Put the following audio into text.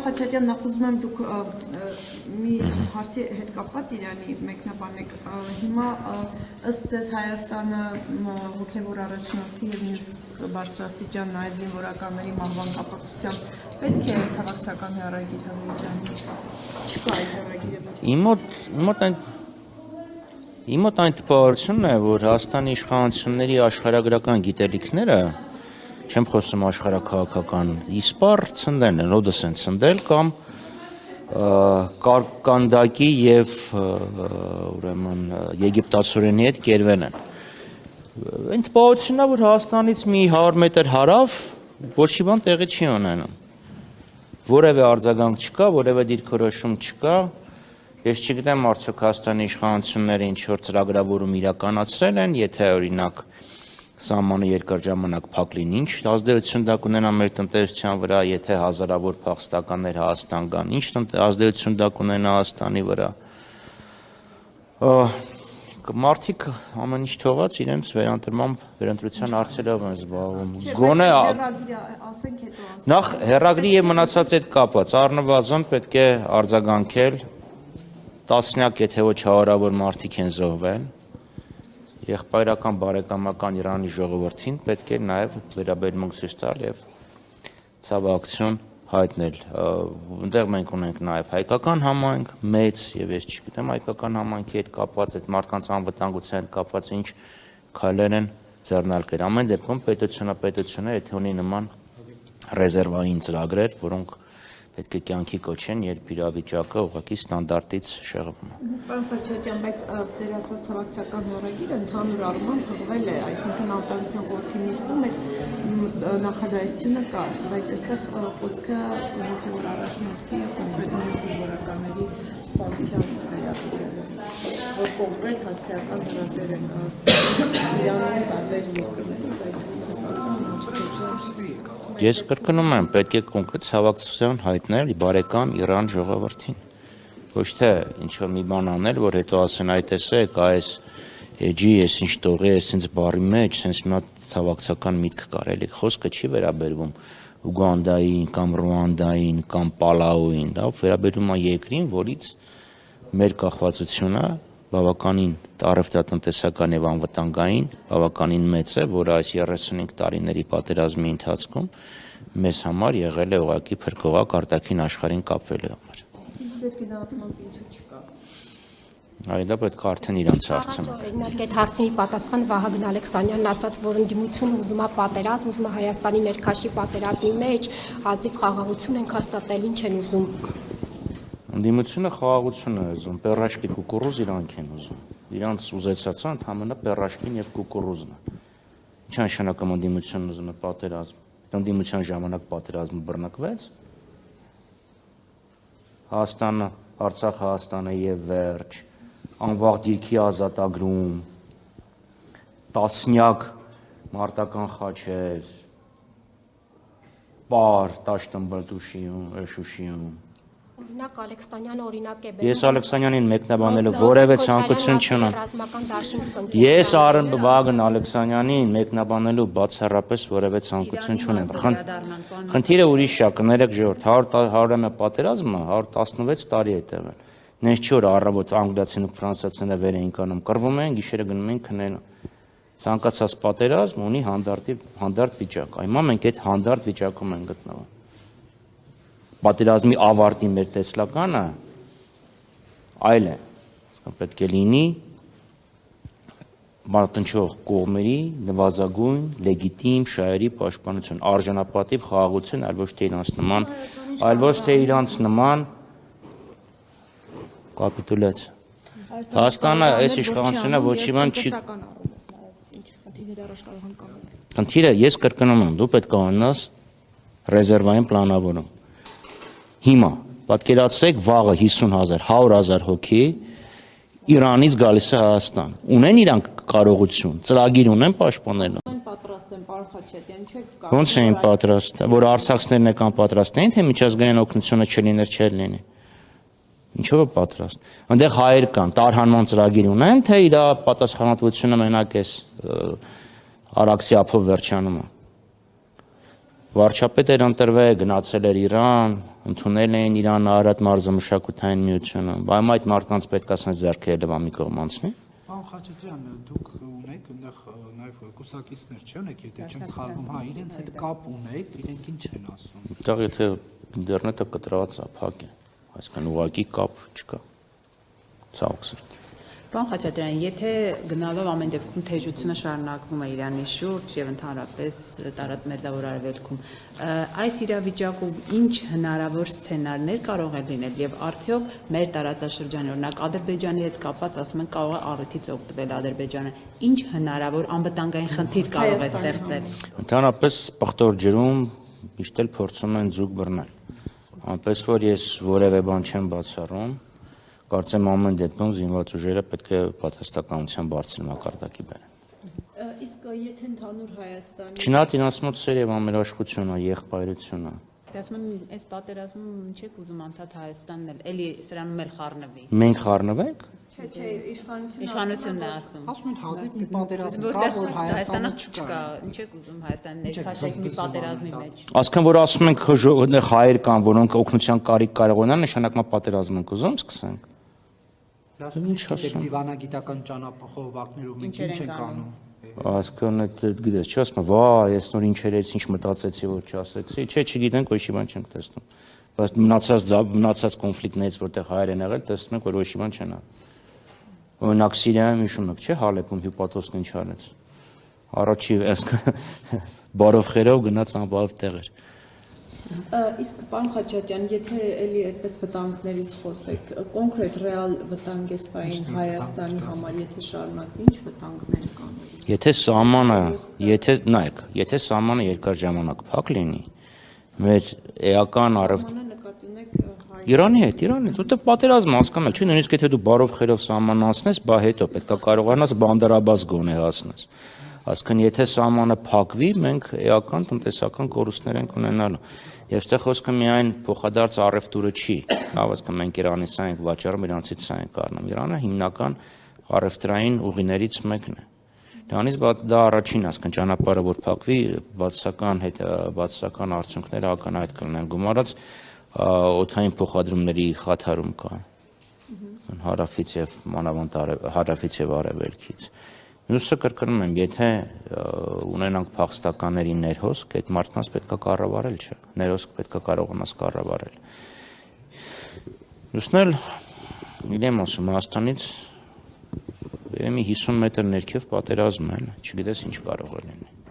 Խաչատյան, նախ ուզում եմ դուք մի հարցի հետ կապված Իրանի մեկնաբանեք, հիմա ըստ ձեզ Հայաստանը հոգևոր առաջնորդի և մյուս բարձրաստիճան նաև զինվորականների մահվան կապակցությամբ պետք է ցավակցական հեռագիր հղի Իրանի, չկա այդ հեռագիրը։ Իմ մոտ այն տպավորությունն է, որ Հայաստանի իշխանությունների աշխարհագրական գիտելիքները, չեմ խոսում աշխարհաքաղաքական, իսպառ ցնդեն են, ոդս են ցնդել կամ կարկանդակի և ուրեմն եգիպտացորենի հետ կերվել են։ Այն տպավորությունն է, որ Հայաստանից մի 100 մետր հարավ ոչի բան տեղի չի ունենում։ Որևէ արձագանք չկա, որևէ դիրքորոշում չկա։ Ես չգիտեմ արդյոք Հայաստանի իշխանությունները ինչ-որ ծրագրավորում իրականացրել են, եթե օրինակ սահմանը երկար ժամանակ փակ լինի, ինչ ազդեցություն դա կունենա մեր տնտեսության վրա, եթե հազարավոր փախստականներ Հայաստան գան, ինչ ազդեցություն դա կունենա Հայաստանի վրա։ Մարդիկ ամեն ինչ թողած իրենց վերընտրության հարցերով են զբաղվում։ Գոնե նախ հեռագրի եւ մնացած այդ կապված առնվազն պետք է արձագանքել տասնյակ, եթե ոչ հարյուրավոր մարդիկ են զոհվել, եղբայրական բարեկամական Իրանի ժողովրդին պետք է նաև վերաբերմունք ցույց տալ եւ ցավակցություն հայտնել։ Այնտեղ մենք ունենք նաև հայկական համայնք, մեծ եւ ես չգիտեմ հայկական համայնքի հետ կապված, այդ մարդկանց անվտանգության հետ կապված ինչ քայլեր են ձեռնարկել։ Ամեն դեպքում պետությունը եթե ունի նման ռեզերվային ծրագրեր, որոնք պետք է կյանքի կոչեն, երբ իրավիճակը ուղղակի ստանդարտից շեղվում է։ Պարոն Խաչատյան, բայց ձեր ասած ցավակցական հեռագիրը ընդհանուր առմամբ փոխվել է, այսինքն անվտանգության խորհրդի նիստում այդ նախադասությունը կա, բայց այստեղ խոսքը հոգևոր առաջնորդի եւ կոնկրետ մյուս զինվորականների սպանության վերաբերյալ է, որ կոնկրետ հասցեական հրավեր են ստանում Իրանի տարբեր երկրներից, այդ Ես կրկնում եմ, պետք է կոնկրետ ցավակցություն հայտնել բարեկամ Իրան ժողովրդին։ Ոչ թե ինչ-որ մի բան անել, որ հետո ասեն այ տեսեք, այս էջի, ես ինչ տողի, ես ինձ բարի մեջ, sense մի հատ ցավակցական միտք կար, էլի խոսքը չի վերաբերվում Ուգանդային կամ Ռուանդային կամ Պալաուին, դա վերաբերվում է երկրին, որից մեր կախվածությունը բավականին առևտրատնտեսական եւ անվտանգային բավականին մեծ է, որը այս 35 տարիների պատերազմի ընթացքում մեզ համար եղել է ուղղակի փրկողակ արտաքին աշխարհին կապվելու համար։ Իսկ ձեր գնահատմամբ ինչու չկա։ Այ դա պետք է արդեն իրանց հարցում։ Օրինակ այդ հարցի պատասխան Վահագն Ալեքսանյանն ասաց, որ ընդդիմությունը ուզում է պատերազմ, ուզում է Հայաստանի ներքաշի պատերազմի մեջ հազիվ խաղաղություն են հաստատել, ինչ են ուզում։ Ընդդիմությունը խաղաղություն է ուզում, պերաշկի կուկուռուզ իրանք են ուզում։ Իրանց ուզեցածը ընդհանրապես պերաշկին եւ կուկուռուզն է։ Ինչ նշանակում ընդդիմությունն ուզում է պատերազմ։ Ընդդիմության ժամանակ պատերազմը բռնկվեց։ Հայաստանը, Արցախ Հայաստանը եւ վերջ, անվաղ դիրքի ազատագրում, տասնյակ մարտական խաչեր, պար, Տաշտամբլտուշիում, Շուշիում։ Օրինակ Ալեքսանյանը օրինակ է բերում։ Ես Ալեքսանյանին մեկնաբանելու որևէ ցանկություն չունեմ։ Ես Վահագն Ալեքսանյանին մեկնաբանելու բացառապես որևէ ցանկություն չունեմ։ Խնդիրը ուրիշ է, կներեք ժողովուրդ, 100-ամյա պատերազմը 116 տարի է տևել։ Նենց չի որ առավոտ անգլիացին ու ֆրանսիացիները վեր էին կանում, կռվում էին, գիշերը գնում էին քնելու։ Ցանկացած պատերազմ ունի հանդարտ վիճակ։ Հիմա մենք այդ հանդարտ վիճակում ենք գտնվում։ Պատերազմի ավարտի մեր տեսլականը այլ է, պետք է լինի մարտնչող կողմերի նվազագույն, լեգիտիմ շահերի պաշտպանություն, արժանապատիվ խաղաղություն, այլ ոչ թե իրանց նման կապիտուլյացիա։ Հայաստանը այս իշխանությունը ոչի բան չի։ Խնդիրը ես կրկնում եմ, դու պետք է ունենաս ռեզերվային պլանավորում։ Հիմա պատկերացրեք վաղը 50,000, 100,000 հոգի Իրանից գալիս է Հայաստան։ Ունեն իրանք կարողություն, ծրագիր ունեն պաշտպանելու։ Պատրաստ են, պարոն Խաչատյան, չեք կարող։ Ոնց էին պատրաստ, որ արցախցիներն եկան պատրաստ էին, թե միջազգային օգնությունը չլիներ, չէր լինի։ Ինչով է պատրաստ։ Այնտեղ հայեր կան, տարհանման ծրագիր ունեն, թե իր պատասխանատվությունը մենակ էս Արաքսի ափով վերջանում է։ Վարչապետ էր ընտրվել, գնացել էր Իրան, ընդունել էին Իրան Արարատ մարզամշակութային միությունը, բայց այդ մարդկանց պետք է ասած ձեռքերը լվա մի կողմ անցնի։ Պարոն Խաչատրյան, դուք ունեք այնտեղ նաև կուսակիցներ չունեք, եթե չեմ սխալվում, հա, իրենց հետ կապ ունեք, իրենք ինչ են ասում։ Այդտեղ եթե ինտերնետը կտրված է, փակ է, այսինքն ուղղակի կապ չկա։ Ցավոք սրտի։ Պարոն Խաչատրյան, եթե գնալով ամեն դեպքում թեժությունը շարունակվում է Իրանի շուրջ եւ ընդհանրապես տարած Մերձավոր Արևելքում, այս իրավիճակում ինչ հնարավոր սցենարներ կարող է լինել եւ արդյոք մեր տարածաշրջանի, օրինակ Ադրբեջանի հետ կապված, ասում են կարող է առիթից օգտվել Ադրբեջանը, ինչ հնարավոր անվտանգային խնդիր կարող է ստեղծել։ Ընդհանրապես պղտոր ջրում միշտ էլ փորձում են ձուկ բռնել։ Այնպես որ ես որևէ բան չեմ բացառում, կարծեմ ամեն դեպքում զինված ուժերը պետք է պատասխանատվության բարձր մակարդակի բերեն։ Իսկ եթե ընդհանուր Հայաստանի Չնայած իրենց մոտ սեր եւ ամերաշխությունը, եղբայրությունը։ Ասում եմ, այս պատերազմում չեք ուզում անդադ Հայաստանն էլ, էլի սրանում էլ խառնվի։ Մենք խառնվենք։ Չէ, Իշխանությունն է ասում։ Ասում են հազիվ մի պատերազմ կա, որ Հայաստանը չկա։ Ինչ եք ուզում Հայաստանը ներքաշեք մի պատերազմի մեջ։ Ասկան որ ասում ենք հայեր կան, որոնք օգնության կարիք կարող ունեն, նշանակմա պատերազմ ենք ուզում սկսենք։ Ինչ ասում։ Դիվանագիտական ճանապարհողակներով մենք ինչ ենք անում։ Ասկան այդ գիտես, չի ասում, վայ, ես նոր ինչերից ինչ մտածեցի, որ չասեցի։ Չէ, չգիտենք, ոչ մի բան չենք տեսնում։ Բայց մնացած կոնֆլիկտներից, որտեղ հայեր են եղել, տեսնում ենք, որ ոչ մի բան չեն անում։ Օրինակ Սիրիայում հիշում եք, չէ՞, Հալեպում հյուպատոսն ինչ արեց։ Առաջի բարով խերով գնաց անբարով տեղեր։ Իսկ պարոն Խաչատրյան, եթե էլի այդպես վտանգներից խոսեք, կոնկրետ ռեալ վտանգ է սպային Հայաստանի համար, եթե շարունակվի, ինչ վտանգներ կան։ Եթե սահմանը երկար ժամանակ փակ լինի, մեր էական Իրանի հետ, որտեղ պատերազմ հասկանում եք, չի նույնիսկ եթե դու բարով խերով սահման անցնես, բա հետո պետքա կարողանաս բանդարաբաց գոնե հասնես։ Այսինքն եթե սահմանը փակվի, մենք էական տնտեսական կորուստներ ենք ունենալու։ Եվ այստեղ խոսքը միայն փոխադարձ առևտուրը չի, լավ, այսինքն մենք Իրանից սա ենք վաճառում, իրանցից սա ենք առնում։ Իրանը հիմնական առևտրային ուղիներից մեկն է։ Դրանից դա առաջին, այսինքն ճանապարհը որ փակվի, բացասական արդյունքները ակնհայտ կլինեն։ Գումարած օդային փոխադրումների խաթարում կա հարավից եւ մանավանդ հարավից եւ արևելքից։ Մյուսը կրկնում եմ, եթե ունենանք փախստականների ներհոսք, այդ մարդկանց պետքա կառավարել, չէ։ Ներհոսք պետքա կարողանաս կառավարել։ Մյուսն էլ իրեմ ասում Հայաստանից մի 50 մետր ներքև պատերազմ են, չգիտես ինչ կարող է լինի։